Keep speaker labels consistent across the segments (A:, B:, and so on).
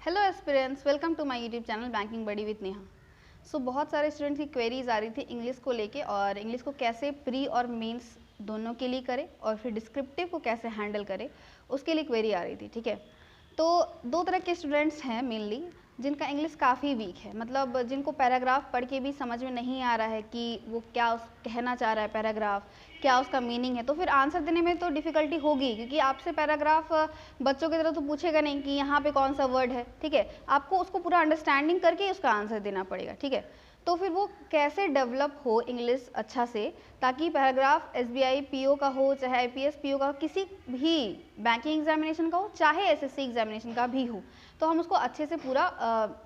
A: Hello aspirants, welcome to my YouTube channel banking buddy with Neha. So बहुत सारे students की queries आ रही थी इंग्लिश को लेके, और इंग्लिश को कैसे प्री और मेंस दोनों के लिए करें और फिर डिस्क्रिप्टिव को कैसे हैंडल करें, उसके लिए क्वेरी आ रही थी। ठीक है, तो दो तरह के स्टूडेंट्स हैं मेनली, जिनका इंग्लिश काफ़ी वीक है, मतलब जिनको पैराग्राफ पढ़ के भी समझ में नहीं आ रहा है कि वो क्या कहना चाह रहा है, पैराग्राफ क्या उसका मीनिंग है। तो फिर आंसर देने में तो डिफ़िकल्टी होगी, क्योंकि आपसे पैराग्राफ बच्चों की तरह तो पूछेगा नहीं कि यहाँ पे कौन सा वर्ड है। ठीक है, आपको उसको पूरा अंडरस्टैंडिंग करके उसका आंसर देना पड़ेगा। ठीक है, तो फिर वो कैसे डेवलप हो इंग्लिश अच्छा से, ताकि पैराग्राफ एसबीआई पीओ का हो, चाहे आईपीएस पीओ का हो, किसी भी बैंकिंग एग्जामिनेशन का हो, चाहे एसएससी एग्जामिनेशन का भी हो, तो हम उसको अच्छे से पूरा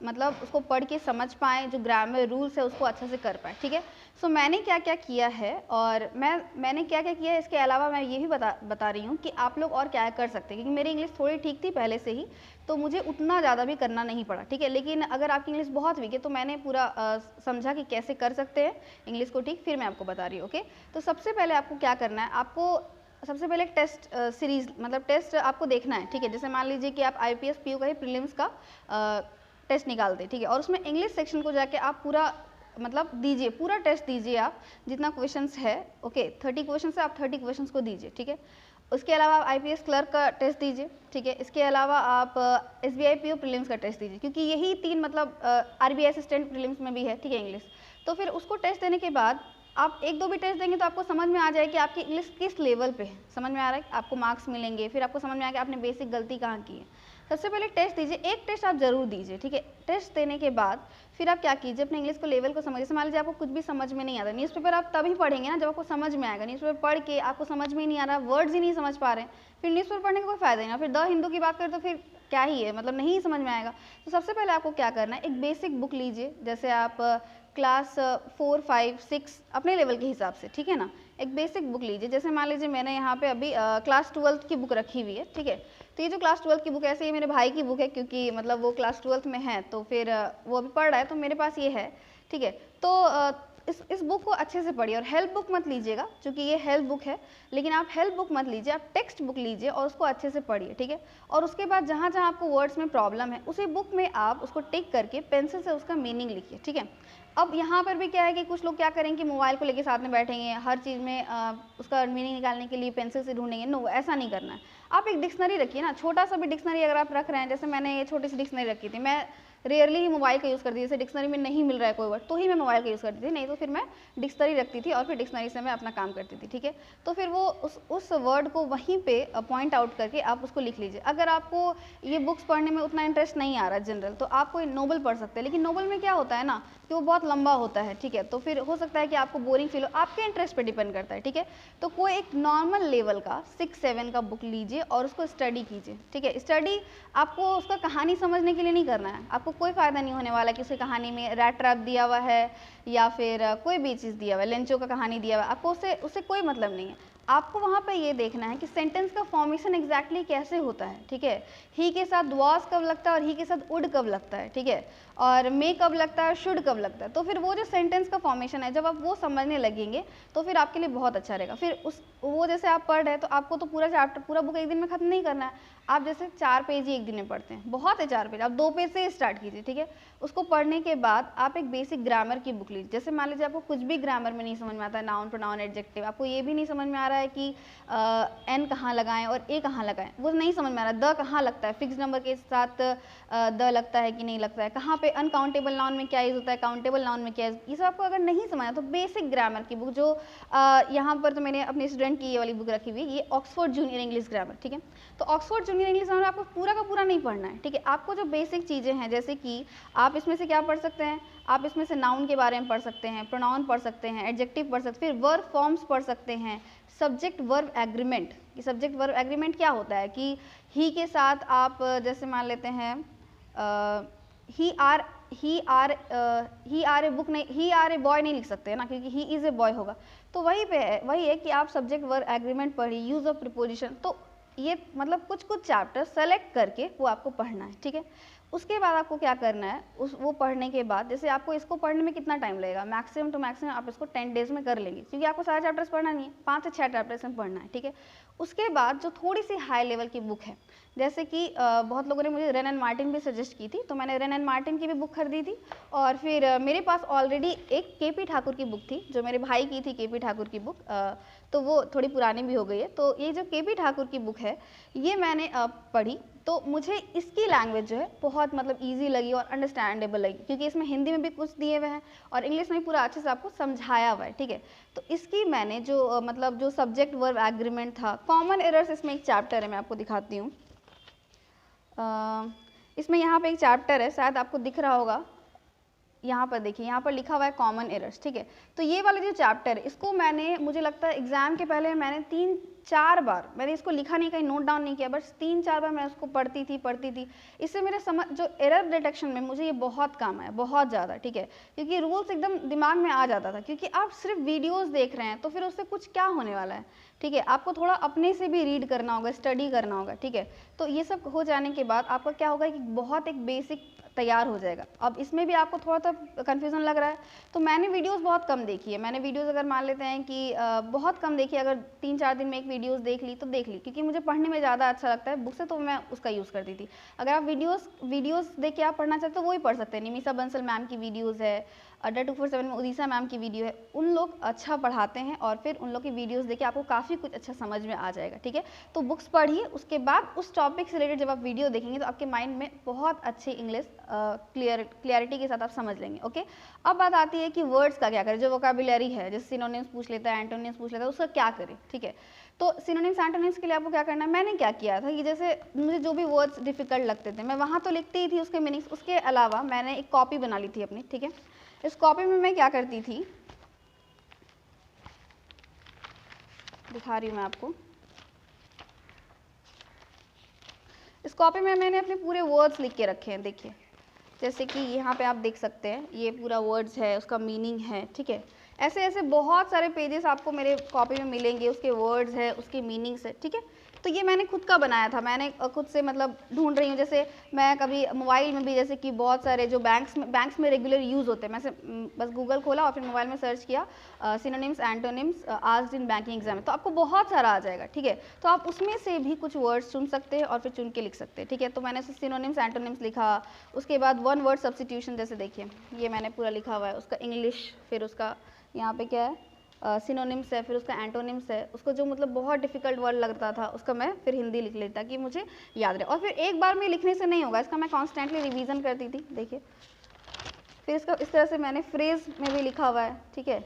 A: मतलब उसको पढ़ के समझ पाएँ, जो ग्रामर रूल्स है उसको अच्छे से कर पाएँ। ठीक है, सो मैंने क्या क्या किया है और मैंने क्या क्या किया है, इसके अलावा मैं ये भी बता रही हूँ कि आप लोग और क्या कर सकते हैं, क्योंकि मेरी इंग्लिश थोड़ी ठीक थी पहले से ही, तो मुझे उतना ज़्यादा भी करना नहीं पड़ा। ठीक है, लेकिन अगर आपकी इंग्लिश बहुत वीक है तो मैंने पूरा समझा कि कैसे कर सकते हैं इंग्लिश को ठीक, फिर मैं आपको बता रही हूँ। ओके, तो सबसे पहले आपको क्या करना है, आपको सबसे पहले टेस्ट सीरीज मतलब टेस्ट आपको देखना है। ठीक है, जैसे मान लीजिए कि आप आईपीएस पीओ का ही प्रीलिम्स का टेस्ट निकालते, ठीक है, और उसमें इंग्लिश सेक्शन को जाके आप पूरा मतलब दीजिए, पूरा टेस्ट दीजिए आप, जितना क्वेश्चंस है। ओके, 30 क्वेश्चन है, आप 30 क्वेश्चंस को दीजिए। ठीक है, उसके अलावा आप आईपीएस क्लर्क का टेस्ट दीजिए। ठीक है, इसके अलावा आप एसबीआई पीओ प्रीलिम्स का टेस्ट दीजिए, क्योंकि यही तीन मतलब आरबीआई असिस्टेंट प्रीलिम्स में भी है। ठीक है, इंग्लिश। तो फिर उसको टेस्ट देने के बाद आप एक दो भी टेस्ट देंगे तो आपको समझ में आ जाए कि आपकी इंग्लिश किस लेवल पे है, समझ में आ रहा है, आपको मार्क्स मिलेंगे, फिर आपको समझ में आएगा आपने बेसिक गलती कहाँ की है। सबसे पहले टेस्ट दीजिए, एक टेस्ट आप जरूर दीजिए। ठीक है, टेस्ट देने के बाद फिर आप क्या कीजिए, अपने इंग्लिश को लेवल को समझिए। मान लीजिए आपको कुछ भी समझ में नहीं आता, न्यूज़पेपर आप तभी पढ़ेंगे ना जब आपको समझ में आएगा। न्यूज़पेपर पढ़ के आपको समझ में ही नहीं आ रहा, वर्ड्स ही नहीं समझ पा रहे हैं, फिर न्यूज़पेपर पढ़ने का कोई फायदा नहीं। फिर द हिंदू की बात करें तो फिर क्या ही है, मतलब नहीं समझ में आएगा। तो सबसे पहले आपको क्या करना है, एक बेसिक बुक लीजिए, जैसे आप क्लास 4, 5, 6 अपने लेवल के हिसाब से, ठीक है ना, एक बेसिक बुक लीजिए। जैसे मान लीजिए मैंने यहाँ पे अभी क्लास 12th की बुक रखी हुई है। ठीक है, तो ये जो क्लास 12th की बुक है, ऐसे ये मेरे भाई की बुक है, क्योंकि मतलब वो क्लास 12th में है, तो फिर वो अभी पढ़ रहा है, तो मेरे पास ये है। ठीक है, तो इस बुक को अच्छे से पढ़िए, और हेल्प बुक मत लीजिएगा, क्योंकि ये हेल्प बुक है, लेकिन आप हेल्प बुक मत लीजिए, आप टेक्स्ट बुक लीजिए और उसको अच्छे से पढ़िए। ठीक है, और उसके बाद जहाँ जहाँ आपको वर्ड्स में प्रॉब्लम है, उसी बुक में आप उसको टिक करके पेंसिल से उसका मीनिंग लिखिए। ठीक है, अब यहाँ पर भी क्या है कि कुछ लोग क्या करेंगे कि मोबाइल को लेके साथ में बैठेंगे, हर चीज़ में उसका मीनिंग निकालने के लिए पेंसिल से ढूंढेंगे। नो, ऐसा नहीं करना है। आप एक डिक्शनरी रखिए ना, छोटा सा भी डिक्शनरी अगर आप रख रहे हैं, जैसे मैंने ये छोटी सी डिक्शनरी रखी थी, मैं रेयरली ही मोबाइल का यूज़ करती थी, जैसे डिक्शनरी में नहीं मिल रहा है कोई वर्ड तो ही मैं मोबाइल का यूज़ करती थी, नहीं तो फिर मैं डिक्शनरी रखती थी और फिर डिक्शनरी से मैं अपना काम करती थी। ठीक है, तो फिर वो उस वर्ड को वहीं पे पॉइंट आउट करके आप उसको लिख लीजिए। अगर आपको ये बुक्स पढ़ने में उतना इंटरेस्ट नहीं आ रहा जनरल, तो आप कोई नोवेल पढ़ सकते हैं, लेकिन नोवेल में क्या होता है ना कि वो बहुत लंबा होता है। ठीक है, तो फिर हो सकता है कि आपको बोरिंग फील हो, आपके इंटरेस्ट पे डिपेंड करता है। ठीक है, तो कोई एक नॉर्मल लेवल का 6-7 का बुक लीजिए और उसको स्टडी कीजिए। ठीक है, स्टडी आपको उसका कहानी समझने के लिए नहीं करना है, आपको कोई फ़ायदा नहीं होने वाला कि उसकी कहानी में रैट ट्रैप दिया हुआ है या फिर कोई भी चीज़ दिया हुआ है, लेंचो का कहानी दिया हुआ है, आपको उससे कोई मतलब नहीं है। आपको वहाँ पे ये देखना है कि सेंटेंस का फॉर्मेशन एग्जैक्टली कैसे होता है। ठीक है, ही के साथ वाज कब लगता है और ही के साथ वुड कब लगता है। ठीक है, और मे कब लगता है, शुड कब लगता है। तो फिर वो जो सेंटेंस का फॉर्मेशन है, जब आप वो समझने लगेंगे तो फिर आपके लिए बहुत अच्छा रहेगा। फिर वो जैसे आप पढ़ रहे हैं तो आपको तो पूरा चैप्टर, पूरा बुक एक दिन में खत्म नहीं करना है। आप जैसे 4 पेज ही एक दिन में पढ़ते हैं, बहुत है 4 पेज, आप 2 पेज से स्टार्ट कीजिए। ठीक है, उसको पढ़ने के बाद आप एक बेसिक ग्रामर की बुक लीजिए। जैसे मान लीजिए आपको कुछ भी ग्रामर में नहीं समझ में आता है, नाउन, प्रोनाउन, एडजेक्टिव, आपको ये भी नहीं समझ में आ रहा है कि एन कहाँ लगाएं और ए कहाँ लगाएं, वो नहीं समझ में आ रहा है, द कहाँ लगता है, फिक्स नंबर के साथ द लगता है कि नहीं लगता है, कहाँ पे अनकाउंटेबल नाउन में क्या यूज़ होता है, काउंटेबल नाउन में क्या यूज़, ये सब आपको अगर नहीं समझना तो बेसिक ग्रामर की बुक, जो यहाँ पर तो मैंने अपने स्टूडेंट की ये वाली बुक रखी हुई, ये ऑक्सफोर्ड जूनियर इंग्लिश ग्रामर। ठीक है, तो ऑक्सफोर्ड जूनियर इंग्लिश ग्रामर आपको पूरा का पूरा नहीं पढ़ना है। ठीक है, आपको जो बेसिक चीज़ें हैं, जैसे कि आप इसमें से क्या पढ़ सकते हैं, आप इसमें से नाउन के बारे में पढ़ सकते हैं, प्रोनाउन पढ़ सकते हैं, एडजेक्टिव पढ़ सकते हैं, फिर वर्ब फॉर्म्स पढ़ सकते हैं, सब्जेक्ट वर्ब एग्रीमेंट। कि सब्जेक्ट वर्ब एग्रीमेंट क्या होता है कि ही के साथ आप जैसे मान लेते हैं ही आर ए बुक नहीं, ही आर ए बॉय नहीं लिख सकते ना, क्योंकि ही इज़ ए बॉय होगा। तो वही है कि आप सब्जेक्ट वर्ब एग्रीमेंट पढ़िए, यूज़ ऑफ प्रीपोजिशन। तो ये मतलब कुछ चैप्टर सेलेक्ट करके वो आपको पढ़ना है। ठीक है, उसके बाद आपको क्या करना है, वो पढ़ने के बाद जैसे आपको इसको पढ़ने में कितना टाइम लगेगा, मैक्सिमम टू मैक्सिमम आप इसको 10 डेज में कर लेंगे, क्योंकि आपको सारे चैप्टर्स पढ़ना नहीं है, 5 से 6 चैप्टर्स में पढ़ना है। ठीक है, उसके बाद जो थोड़ी सी हाई लेवल की बुक है, जैसे कि बहुत लोगों ने मुझे रेन एंड मार्टिन भी सजेस्ट की थी, तो मैंने रेन एंड मार्टिन की भी बुक खरीदी थी। और फिर मेरे पास ऑलरेडी एक केपी ठाकुर की बुक थी, जो मेरे भाई की थी केपी ठाकुर की बुक, तो वो थोड़ी पुरानी भी हो गई है। तो ये जो केपी ठाकुर की बुक है ये मैंने पढ़ी, तो मुझे इसकी लैंग्वेज जो है बहुत मतलब ईजी लगी और अंडरस्टैंडेबल लगी, क्योंकि इसमें हिंदी में भी कुछ दिए हुए हैं और इंग्लिश में पूरा अच्छे से आपको समझाया हुआ है, ठीक है। तो इसकी मैंने जो मतलब जो सब्जेक्ट वर्ब एग्रीमेंट था, कॉमन एरर्स, इसमें एक चैप्टर है, मैं आपको दिखाती हूँ। इसमें यहाँ पे एक चैप्टर है, शायद आपको दिख रहा होगा, यहाँ पर देखिए, यहाँ पर लिखा हुआ है कॉमन एरर्स, ठीक है। तो ये वाला जो चैप्टर है इसको मैंने, मुझे लगता है एग्जाम के पहले मैंने 3-4 बार, मैंने इसको लिखा नहीं, कहीं नोट डाउन नहीं किया, बस 3-4 बार मैं उसको पढ़ती थी। इससे मेरे समझ जो एरर डिटेक्शन में मुझे ये बहुत काम आया, बहुत ज़्यादा, ठीक है। क्योंकि रूल्स एकदम दिमाग में आ जाता था, क्योंकि आप सिर्फ वीडियोस देख रहे हैं तो फिर उससे कुछ क्या होने वाला है, ठीक है। आपको थोड़ा अपने से भी रीड करना होगा, स्टडी करना होगा, ठीक है। तो ये सब हो जाने के बाद आपका क्या होगा कि बहुत एक बेसिक तैयार हो जाएगा। अब इसमें भी आपको थोड़ा सा कन्फ्यूज़न लग रहा है, तो मैंने वीडियोस बहुत कम देखी है। मैंने वीडियोस अगर मान लेते हैं कि बहुत कम देखी, अगर 3-4 दिन में एक वीडियोस देख ली तो देख ली, क्योंकि मुझे पढ़ने में ज़्यादा अच्छा लगता है बुक से, तो मैं उसका यूज़ करती थी। अगर आप वीडियोस देख के आप पढ़ना चाहते हो तो वही पढ़ सकते हैं। निमिषा बंसल मैम की वीडियोज़ है, अड्डा 247 में उदिशा मैम की वीडियो है, उन लोग अच्छा पढ़ाते हैं और फिर उन लोग की वीडियोस देखिए, आपको काफ़ी कुछ अच्छा समझ में आ जाएगा, ठीक है। तो बुक्स पढ़िए, उसके बाद उस टॉपिक से रिलेटेड जब आप वीडियो देखेंगे तो आपके माइंड में बहुत अच्छी इंग्लिश क्लियरिटी के साथ आप समझ लेंगे, ओके। अब बात आती है कि वर्ड्स का क्या करें, जो वोकैबुलरी है, जैसे सिनोनिम्स पूछ लेता है, एंटोनिम्स पूछ लेता है, उसका क्या करें, ठीक है। तो सिनोनिम्स एंटोनिम्स के लिए आपको क्या करना है, मैंने क्या किया था कि जैसे मुझे जो भी वर्ड्स डिफिकल्ट लगते थे मैं वहाँ तो लिखती ही थी उसके मीनिंग्स, उसके अलावा मैंने एक कॉपी बना ली थी अपनी, ठीक है। इस कॉपी में मैं क्या करती थी, दिखा रही हूँ मैं आपको। इस कॉपी में मैंने अपने पूरे वर्ड्स लिख के रखे हैं, देखिए, जैसे कि यहाँ पे आप देख सकते हैं, ये पूरा वर्ड्स है, उसका मीनिंग है, ठीक है। ऐसे ऐसे बहुत सारे पेजेस आपको मेरे कॉपी में मिलेंगे, उसके वर्ड्स है, उसके मीनिंग्स है, ठीक है। तो ये मैंने खुद का बनाया था, मैंने खुद से मतलब ढूंढ रही हूँ। जैसे मैं कभी मोबाइल में भी, जैसे कि बहुत सारे जो बैंक्स में रेगुलर यूज़ होते हैं, मैं बस गूगल खोला और फिर मोबाइल में सर्च किया synonyms antonyms asked in banking exam, तो आपको बहुत सारा आ जाएगा, ठीक है। तो आप उसमें से भी कुछ वर्ड्स चुन सकते हैं और फिर चुन के लिख सकते हैं, ठीक है। तो मैंने सिनोनिम्स एंटोनिम्स लिखा, उसके बाद वन वर्ड सब्स्टिट्यूशन, जैसे देखिए ये मैंने पूरा लिखा हुआ है, उसका इंग्लिश, फिर उसका यहाँ पे क्या है सिनोनिम्स है, फिर उसका एंटोनिम्स है, उसको जो मतलब बहुत डिफिकल्ट वर्ड लगता था उसका मैं फिर हिंदी लिख लेता कि मुझे याद रहे। और फिर एक बार में लिखने से नहीं होगा, इसका मैं कॉन्स्टेंटली रिवीजन करती थी, देखिए। फिर इसका इस तरह से मैंने फ्रेज में भी लिखा हुआ है, ठीक है।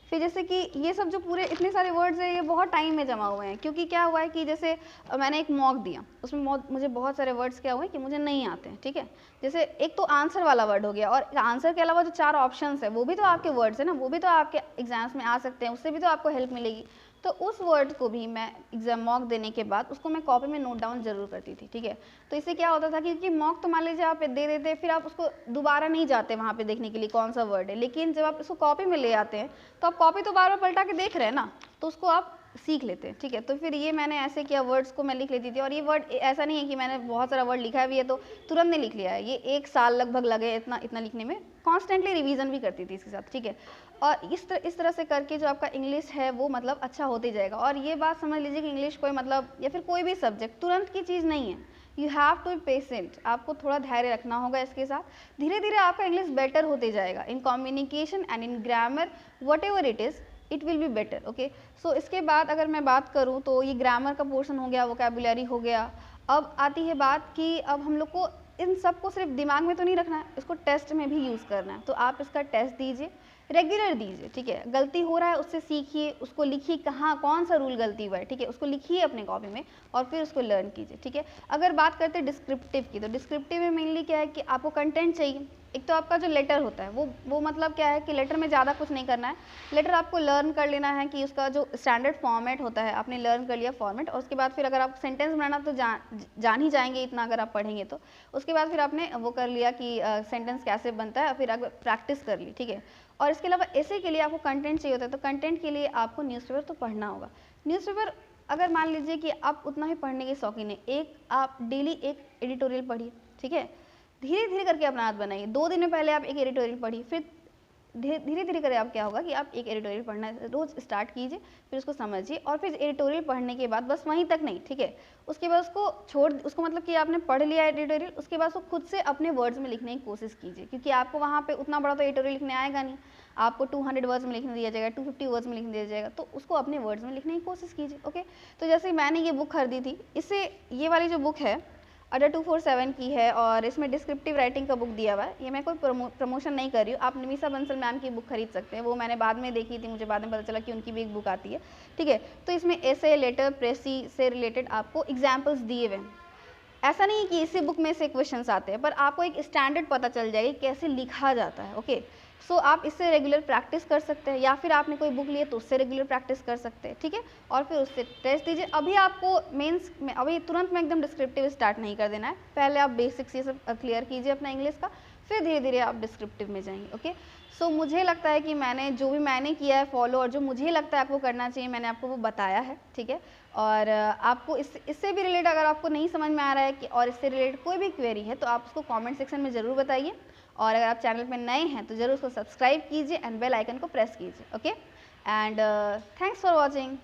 A: फिर जैसे कि ये सब जो पूरे इतने सारे वर्ड्स हैं ये बहुत टाइम में जमा हुए हैं, क्योंकि क्या हुआ है कि जैसे मैंने एक मॉक दिया, उसमें मुझे बहुत सारे वर्ड्स क्या हुए कि मुझे नहीं आते हैं, ठीक है। जैसे एक तो आंसर वाला वर्ड हो गया, और आंसर के अलावा जो 4 ऑप्शंस है वो भी तो आपके वर्ड्स है ना, वो भी तो आपके एग्जाम्स में आ सकते हैं, उससे भी तो आपको हेल्प मिलेगी। तो उस वर्ड को भी मैं एग्जाम मॉक देने के बाद उसको मैं कॉपी में नोट डाउन जरूर करती थी, ठीक है। तो इससे क्या होता था क्योंकि मॉक तो मान लीजिए आप दे देते, फिर आप उसको दोबारा नहीं जाते वहाँ पे देखने के लिए कौन सा वर्ड है, लेकिन जब आप इसको कॉपी में ले आते हैं तो आप कॉपी तो बार बार पलटा के देख रहे हैं ना, तो उसको आप सीख लेते हैं, ठीक है। तो फिर ये मैंने ऐसे किया, वर्ड्स को मैं लिख लेती थी। और ये वर्ड ऐसा नहीं है कि मैंने बहुत सारा वर्ड लिखा भी है तो तुरंत नहीं लिख लिया है, ये 1 साल लगभग लगे इतना लिखने में, कॉन्स्टेंटली रिवीजन भी करती थी इसके साथ, ठीक है। और इस तरह से करके जो आपका इंग्लिश है वो मतलब अच्छा होते जाएगा। और ये बात समझ लीजिए कि इंग्लिश कोई मतलब या फिर कोई भी सब्जेक्ट तुरंत की चीज़ नहीं है, you have to be patient, आपको थोड़ा धैर्य रखना होगा इसके साथ। धीरे धीरे आपका इंग्लिश बेटर होते जाएगा in communication and in grammar, whatever it is it will be better, okay. So इसके बाद अगर मैं बात करूँ तो ये ग्रामर का पोर्शन हो गया, वोकैबुलरी हो गया। अब आती है बात कि अब हम लोग को इन सब को सिर्फ दिमाग में तो नहीं रखना है, इसको टेस्ट में भी यूज़ करना है। तो आप इसका टेस्ट दीजिए, रेगुलर दीजिए, ठीक है। गलती हो रहा है उससे सीखिए, उसको लिखिए कहाँ कौन सा रूल गलती हुआ है, ठीक है, उसको लिखिए अपने कॉपी में और फिर उसको लर्न कीजिए, ठीक है। अगर बात करते हैं डिस्क्रिप्टिव की, तो डिस्क्रिप्टिव में मेनली क्या है कि आपको कंटेंट चाहिए। एक तो आपका जो लेटर होता है वो मतलब क्या है कि लेटर में ज़्यादा कुछ नहीं करना है, लेटर आपको लर्न कर लेना है कि उसका जो स्टैंडर्ड फॉर्मेट होता है आपने लर्न कर लिया फॉर्मेट, और उसके बाद फिर अगर आप सेंटेंस बनाना तो जान ही जाएंगे इतना अगर आप पढ़ेंगे तो। उसके बाद फिर आपने वो कर लिया कि सेंटेंस कैसे बनता है, फिर अगर प्रैक्टिस कर ली, ठीक है। और इसके अलावा ऐसे के लिए आपको कंटेंट चाहिए होता है, तो कंटेंट के लिए आपको न्यूज़पेपर तो पढ़ना होगा। न्यूज़पेपर अगर मान लीजिए कि आप उतना ही पढ़ने के शौकीन है, एक आप डेली एक एडिटोरियल पढ़िए, ठीक है। धीरे धीरे करके अपना आदत बनाइए, 2 दिन में पहले आप एक एडिटोरियल पढ़िए, फिर धीरे धीरे कर आप क्या होगा कि आप एक एडिटोरियल पढ़ना रोज़ स्टार्ट कीजिए, फिर उसको समझिए और फिर एडिटोरियल पढ़ने के बाद बस वहीं तक नहीं, ठीक है, उसके बाद उसको मतलब कि आपने पढ़ लिया एडिटोरियल, उसके बाद उसको खुद से अपने वर्ड्स में लिखने की कोशिश कीजिए, क्योंकि आपको वहाँ पे उतना बड़ा तो एडिटोरियल लिखने आएगा नहीं, आपको 200 वर्ड्स में लिखने दिया जाएगा, 250 वर्ड्स में लिखने दिया जाएगा, तो उसको अपने वर्ड्स में लिखने की कोशिश कीजिए। ओके, तो जैसे मैंने ये बुक खरीदी थी, इससे ये वाली जो बुक है अडा 247 की है और इसमें डिस्क्रिप्टिव राइटिंग का बुक दिया हुआ है। ये मैं कोई प्रमोशन नहीं कर रही हूँ, आप निमिषा बंसल मैम की बुक खरीद सकते हैं, वो मैंने बाद में देखी थी, मुझे बाद में पता चला कि उनकी भी एक बुक आती है, ठीक है। तो इसमें ऐसे लेटर प्रेसी से रिलेटेड आपको एग्जाम्पल्स दिए हुए हैं। ऐसा नहीं है कि इसी बुक में से क्वेश्चंस आते हैं, पर आपको एक स्टैंडर्ड पता चल जाएगी कैसे लिखा जाता है। ओके, सो आप इससे रेगुलर प्रैक्टिस कर सकते हैं, या फिर आपने कोई बुक ली है तो उससे रेगुलर प्रैक्टिस कर सकते हैं, ठीक है, और फिर उससे टेस्ट दीजिए। अभी आपको मेंस में अभी तुरंत में एकदम डिस्क्रिप्टिव स्टार्ट नहीं कर देना है, पहले आप बेसिक्स ये सब क्लियर कीजिए अपना इंग्लिश का, फिर धीरे धीरे आप डिस्क्रिप्टिव में जाएंगे। ओके, सो मुझे लगता है कि मैंने किया है फॉलो, और जो मुझे लगता है आपको करना चाहिए मैंने आपको वो बताया है, ठीक है। और आपको इससे भी रिलेटेड अगर आपको नहीं समझ में आ रहा है कि और इससे रिलेटेड कोई भी क्वेरी है तो आप उसको कमेंट सेक्शन में ज़रूर बताइए, और अगर आप चैनल पर नए हैं तो ज़रूर उसको सब्सक्राइब कीजिए एंड बेल आइकन को प्रेस कीजिए। Okay, and thanks for watching.